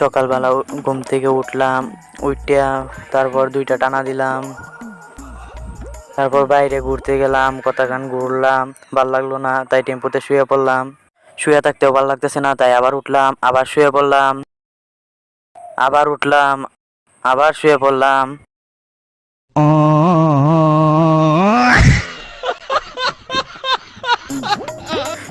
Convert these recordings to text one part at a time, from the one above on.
সকালবেলা ঘুম থেকে উঠলাম, উইঠা তারপর 2টা টানা দিলাম, তারপর বাইরে ঘুরতে গেলাম, কতক্ষণ ঘুরলাম, ভাল লাগলো না তাই টেম্পুতে শুয়ে পড়লাম। শুয়ে থাকতেও ভাল লাগতেছে না তাই আবার উঠলাম, আবার শুয়ে পড়লাম, আবার উঠলাম, আবার শুয়ে পড়লাম।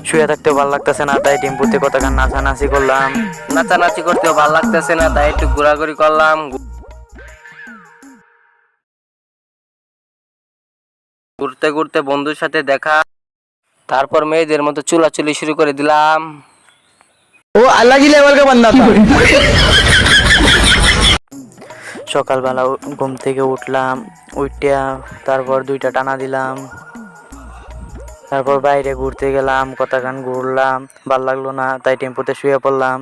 শুয়ে থাকতেও ভাল লাগতেছে না তাই টেম্পুতে কতক্ষণ নাচানাচি করলাম। নাচানাচি করতেও ভালো লাগতেছে না তাই একটু ঘোরাঘুরি করলাম। ঘুরতে ঘুরতে বন্ধুর সাথে দেখা, তারপর মেয়েদের মতো চুলাচুলি শুরু করে দিলাম। वो अलग ही लेवल का बंदा था। সকালবেলা ঘুম থেকে উঠলাম, উইঠা তারপর 2টা টানা দিলাম, তারপর বাইরে ঘুরতে গেলাম, কতক্ষণ ঘুরলাম, ভাল লাগলো না তাই টেম্পুতে শুয়ে পড়লাম।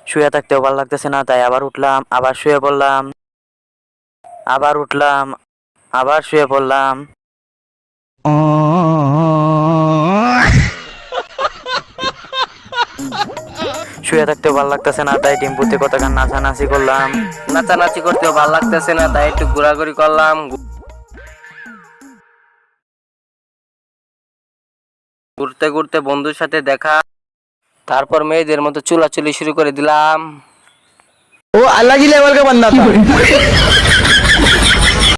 শুয়ে থাকতেও ভাল লাগতেছে না তাই আবার উঠলাম, আবার শুয়ে পড়লাম, আবার উঠলাম, আবার শুয়ে পড়লাম। শুয়ে থাকতেও ভাল লাগতেছে না তাই টেম্পুতে কতক্ষণ নাচানাচি করলাম। নাচানাচি করতেও ভালো লাগতেছে না তাই একটু ঘোরাঘুরি করলাম। ঘুরতে ঘুরতে বন্ধুর সাথে দেখা, তারপর মেয়েদের মতো চুলাচুলি শুরু করে দিলাম। वो अलग ही लेवल का बंदा था।